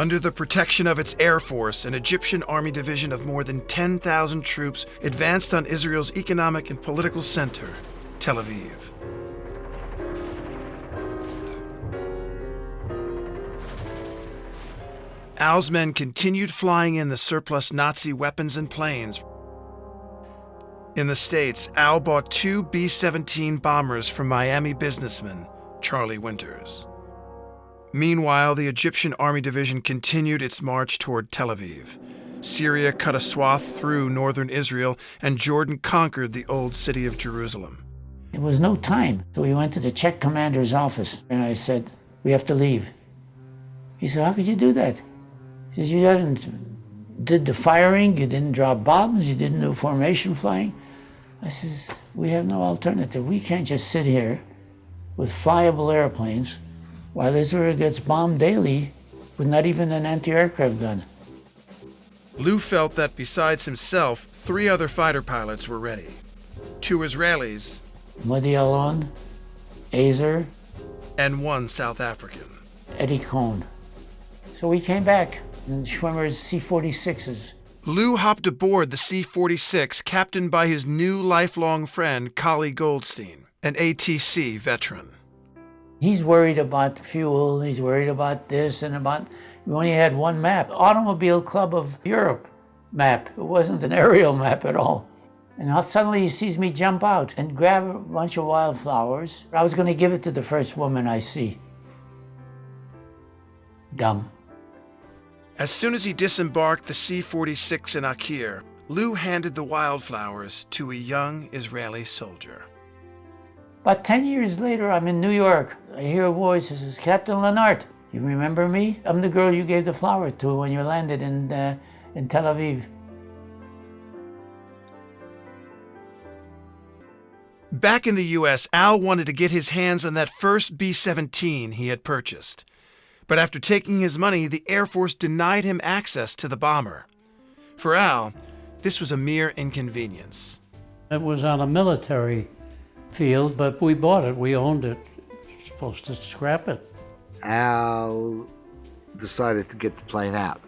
Under the protection of its air force, an Egyptian army division of more than 10,000 troops advanced on Israel's economic and political center, Tel Aviv. Al's men continued flying in the surplus Nazi weapons and planes. In the States, Al bought 2 B-17 bombers from Miami businessman Charlie Winters. Meanwhile, the Egyptian Army Division continued its march toward Tel Aviv. Syria cut a swath through northern Israel, and Jordan conquered the old city of Jerusalem. It was no time, so we went to the Czech commander's office, and I said, "We have to leave." He said, "How could you do that?" He says, "You did the firing, you didn't drop bombs, you didn't do formation flying." I says, "We have no alternative. We can't just sit here with flyable airplanes while Israel gets bombed daily with not even an anti-aircraft gun." Lou felt that besides himself, 3 other fighter pilots were ready. 2 Israelis, Modi Alon, Azer, and 1 South African, Eddie Cohn. So we came back in Schwimmer's C-46s. Lou hopped aboard the C-46, captained by his new lifelong friend, Kali Goldstein, an ATC veteran. He's worried about fuel, he's worried about this and about, we only had one map, Automobile Club of Europe map. It wasn't an aerial map at all. And now suddenly he sees me jump out and grab a bunch of wildflowers. I was going to give it to the first woman I see. Dumb. As soon as he disembarked the C-46 in Akir, Lou handed the wildflowers to a young Israeli soldier. About 10 years later, I'm in New York. I hear a voice that says, "Captain Lenart, you remember me? I'm the girl you gave the flower to when you landed in Tel Aviv." Back in the U.S., Al wanted to get his hands on that first B-17 he had purchased. But after taking his money, the Air Force denied him access to the bomber. For Al, this was a mere inconvenience. It was on a military field, but we bought it, we owned it. Supposed to scrap it. Al decided to get the plane out.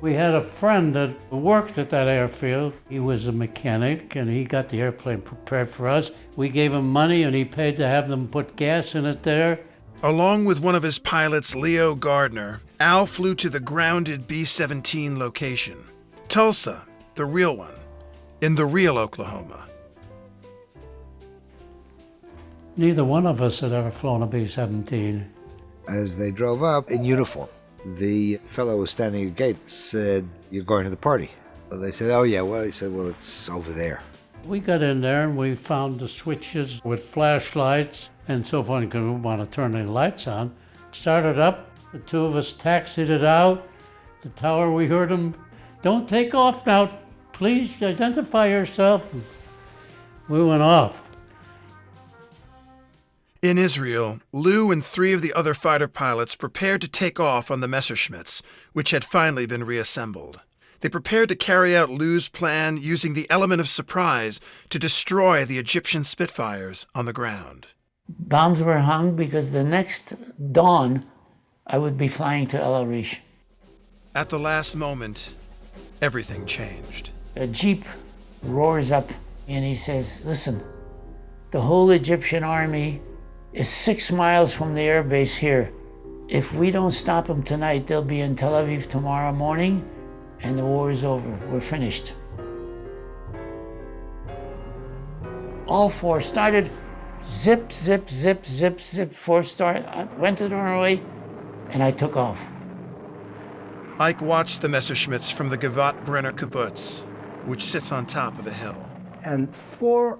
We had a friend that worked at that airfield. He was a mechanic and he got the airplane prepared for us. We gave him money and he paid to have them put gas in it there. Along with one of his pilots, Leo Gardner, Al flew to the grounded B-17 location, Tulsa, the real one, in the real Oklahoma. Neither one of us had ever flown a B-17. As they drove up in uniform, the fellow who was standing at the gate said, "You're going to the party." Well, they said, "Oh yeah, well," he said, "well, it's over there." We got in there and we found the switches with flashlights and so forth. We didn't want to turn any lights on. Started up, the 2 of us taxied it out. The tower, we heard him, "Don't take off now, please identify yourself." We went off. In Israel, Lou and 3 of the other fighter pilots prepared to take off on the Messerschmitts, which had finally been reassembled. They prepared to carry out Lou's plan using the element of surprise to destroy the Egyptian Spitfires on the ground. Bombs were hung because the next dawn I would be flying to El Arish. At the last moment, everything changed. A jeep roars up and he says, "Listen, the whole Egyptian army is 6 miles from the airbase here. If we don't stop them tonight, they'll be in Tel Aviv tomorrow morning and the war is over. We're finished." All 4 started, zip, zip, zip, zip, zip, 4 started. I went to the runway and I took off. Ike watched the Messerschmitts from the Givat Brenner kibbutz, which sits on top of a hill. And 4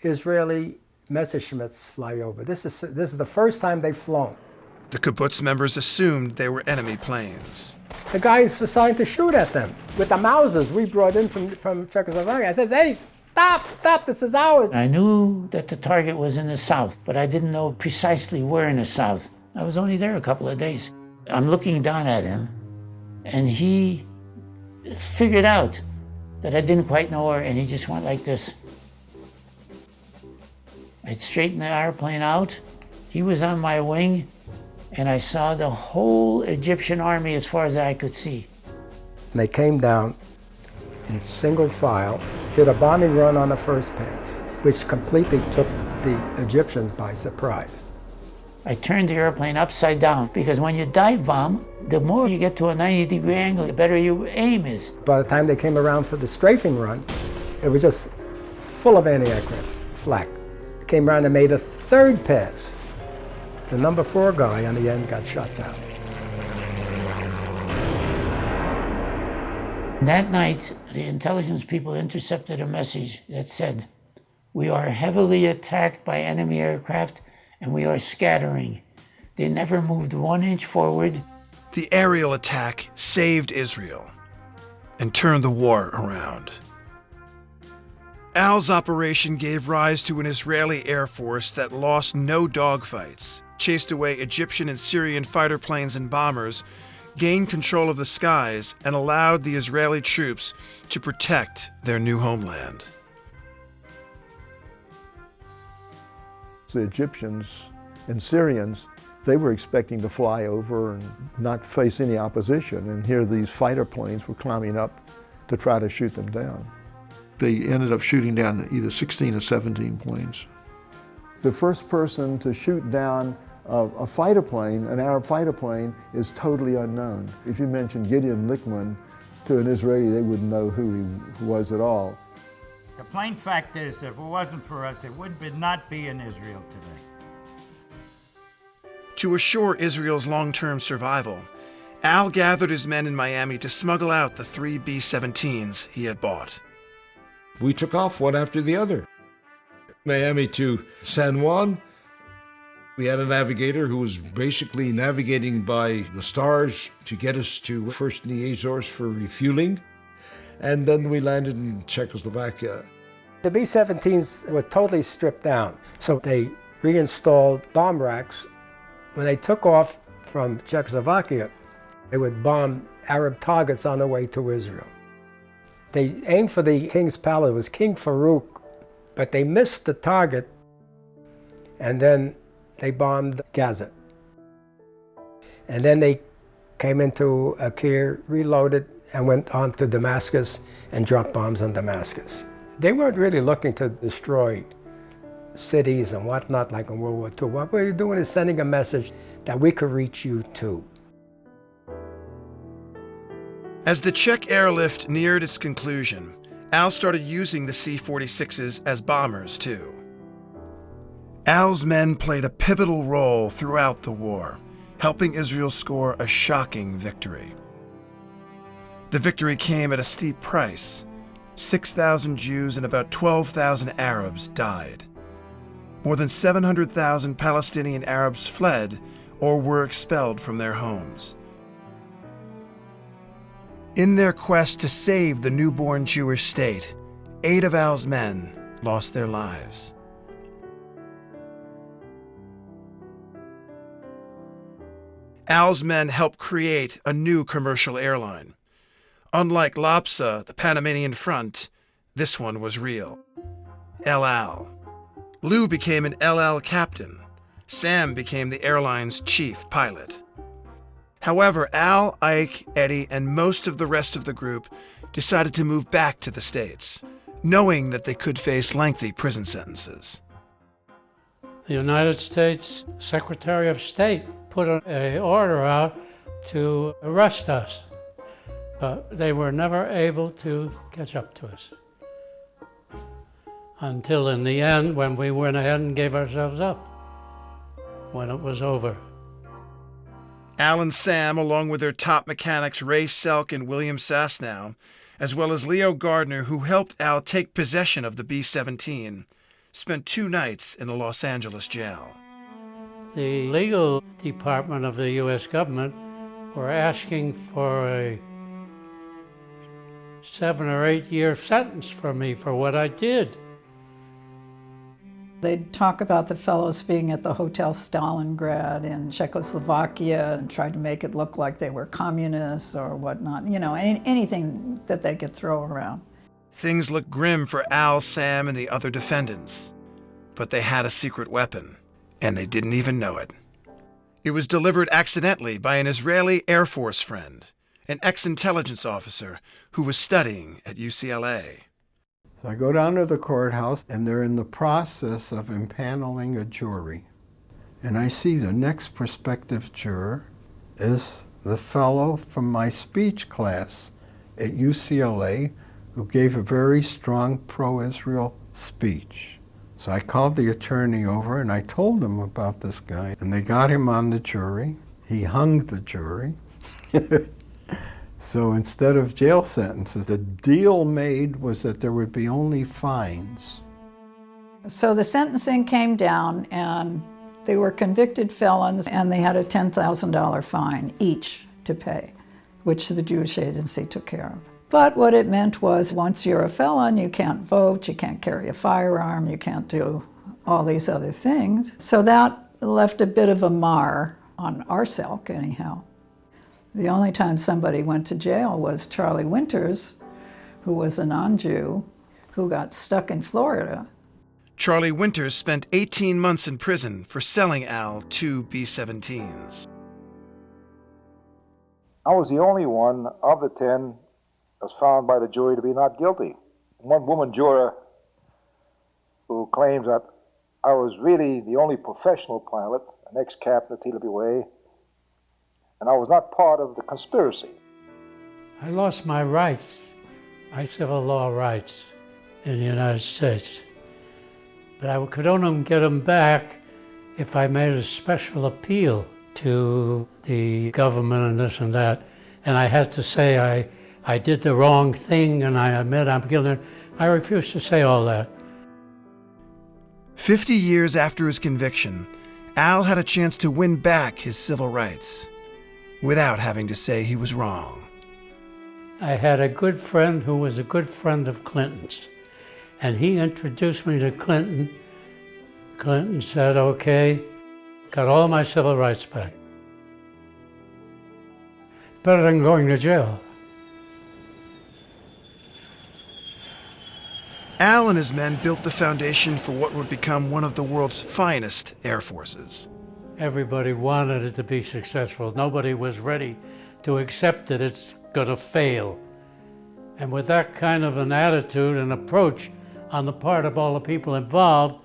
Israeli Messerschmitts fly over. This is the first time they've flown. The kibbutz members assumed they were enemy planes. The guys were starting to shoot at them with the Mausers we brought in from Czechoslovakia. I said, "Hey, stop, this is ours." I knew that the target was in the south, but I didn't know precisely where in the south. I was only there a couple of days. I'm looking down at him, and he figured out that I didn't quite know where, and he just went like this. I straightened the airplane out. He was on my wing, and I saw the whole Egyptian army as far as I could see. They came down in single file, did a bombing run on the first pass, which completely took the Egyptians by surprise. I turned the airplane upside down because when you dive bomb, the more you get to a 90-degree angle, the better your aim is. By the time they came around for the strafing run, it was just full of anti-aircraft flak. Came around and made a third pass. The number 4 guy on the end got shot down. That night, the intelligence people intercepted a message that said, "We are heavily attacked by enemy aircraft and we are scattering." They never moved 1 inch forward. The aerial attack saved Israel and turned the war around. Al's operation gave rise to an Israeli air force that lost no dogfights, chased away Egyptian and Syrian fighter planes and bombers, gained control of the skies, and allowed the Israeli troops to protect their new homeland. The Egyptians and Syrians, they were expecting to fly over and not face any opposition, and here these fighter planes were climbing up to try to shoot them down. They ended up shooting down either 16 or 17 planes. The first person to shoot down a fighter plane, an Arab fighter plane, is totally unknown. If you mentioned Gideon Lichtman to an Israeli, they wouldn't know who he was at all. The plain fact is that if it wasn't for us, it would not be in Israel today. To assure Israel's long-term survival, Al gathered his men in Miami to smuggle out the 3 B-17s he had bought. We took off one after the other. Miami to San Juan. We had a navigator who was basically navigating by the stars to get us to first in the Azores for refueling. And then we landed in Czechoslovakia. The B-17s were totally stripped down, so they reinstalled bomb racks. When they took off from Czechoslovakia, they would bomb Arab targets on the way to Israel. They aimed for the King's Palace, it was King Farouk, but they missed the target, and then they bombed Gaza. And then they came into Akir, reloaded, and went on to Damascus and dropped bombs on Damascus. They weren't really looking to destroy cities and whatnot like in World War II. What we were doing is sending a message that we could reach you too. As the Czech airlift neared its conclusion, Al started using the C-46s as bombers too. Al's men played a pivotal role throughout the war, helping Israel score a shocking victory. The victory came at a steep price. 6,000 Jews and about 12,000 Arabs died. More than 700,000 Palestinian Arabs fled or were expelled from their homes. In their quest to save the newborn Jewish state, 8 of Al's men lost their lives. Al's men helped create a new commercial airline. Unlike LAPSA, the Panamanian front, this one was real. El Al. Lou became an El Al captain. Sam became the airline's chief pilot. However, Al, Ike, Eddie, and most of the rest of the group decided to move back to the States, knowing that they could face lengthy prison sentences. The United States Secretary of State put an order out to arrest us, but they were never able to catch up to us. Until in the end, when we went ahead and gave ourselves up, when it was over. Al and Sam, along with their top mechanics Ray Selk and William Sasnow, as well as Leo Gardner, who helped Al take possession of the B-17, spent 2 nights in a Los Angeles jail. The legal department of the U.S. government were asking for a 7 or 8 year sentence for me for what I did. They'd talk about the fellows being at the Hotel Stalingrad in Czechoslovakia and tried to make it look like they were communists or whatnot, you know, anything that they could throw around. Things looked grim for Al, Sam, and the other defendants, but they had a secret weapon, and they didn't even know it. It was delivered accidentally by an Israeli Air Force friend, an ex-intelligence officer who was studying at UCLA. So I go down to the courthouse, and they're in the process of impaneling a jury. And I see the next prospective juror is the fellow from my speech class at UCLA who gave a very strong pro-Israel speech. So I called the attorney over and I told him about this guy, and they got him on the jury. He hung the jury. So instead of jail sentences, the deal made was that there would be only fines. So the sentencing came down, and they were convicted felons, and they had a $10,000 fine each to pay, which the Jewish agency took care of. But what it meant was, once you're a felon, you can't vote, you can't carry a firearm, you can't do all these other things. So that left a bit of a mar on our silk, anyhow. The only time somebody went to jail was Charlie Winters, who was a non-Jew, who got stuck in Florida. Charlie Winters spent 18 months in prison for selling Al 2 B-17s. I was the only one of the 10 that was found by the jury to be not guilty. One woman juror who claims that I was really the only professional pilot, an ex-captain of TWA, and I was not part of the conspiracy. I lost my rights, my civil law rights in the United States. But I could only get them back if I made a special appeal to the government and this and that. And I had to say I did the wrong thing and I admit I'm guilty. I refused to say all that. 50 years after his conviction, Al had a chance to win back his civil rights without having to say he was wrong. I had a good friend who was a good friend of Clinton's, and he introduced me to Clinton. Clinton said, okay, got all my civil rights back. Better than going to jail. Al and his men built the foundation for what would become one of the world's finest air forces. Everybody wanted it to be successful. Nobody was ready to accept that it's going to fail. And with that kind of an attitude and approach on the part of all the people involved,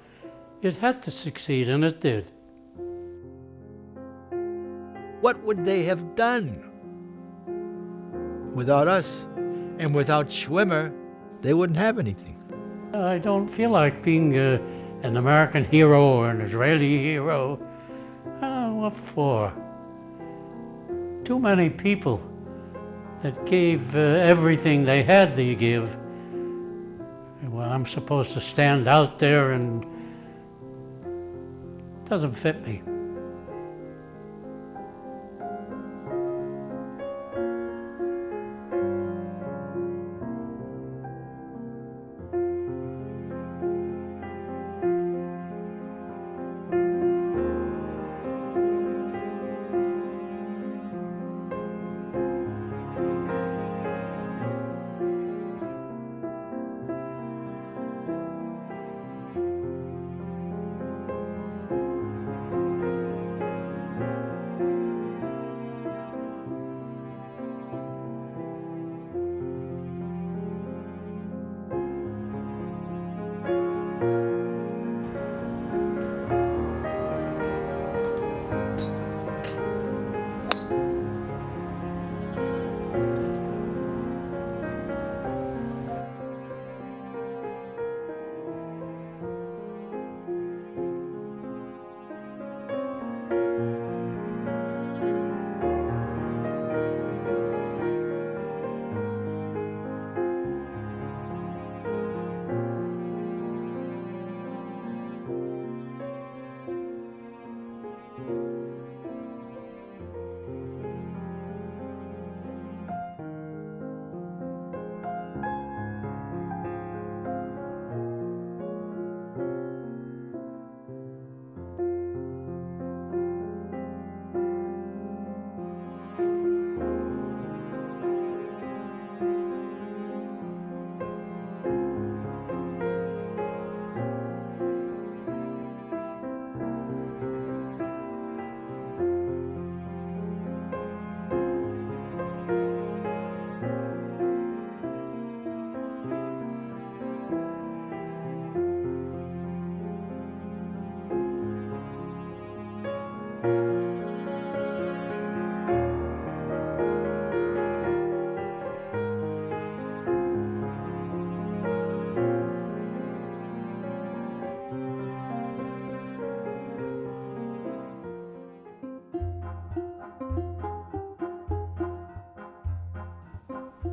it had to succeed, and it did. What would they have done? Without us and without Schwimmer, they wouldn't have anything. I don't feel like being an American hero or an Israeli hero. What for? Too many people that gave everything they had to give. Well, I'm supposed to stand out there, and it doesn't fit me.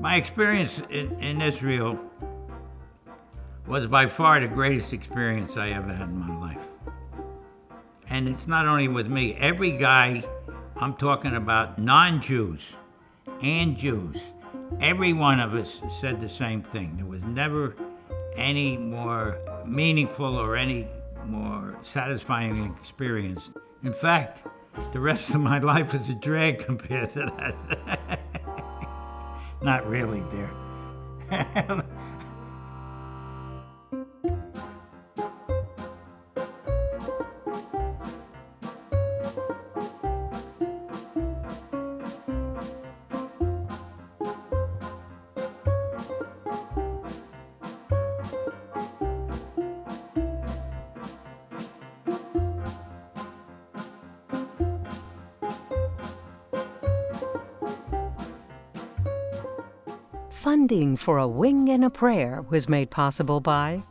My experience in Israel was by far the greatest experience I ever had in my life. And it's not only with me. Every guy, I'm talking about non-Jews and Jews, every one of us said the same thing. There was never any more meaningful or any more satisfying experience. In fact, the rest of my life is a drag compared to that. Not really, dear. Funding for A Wing and a Prayer was made possible by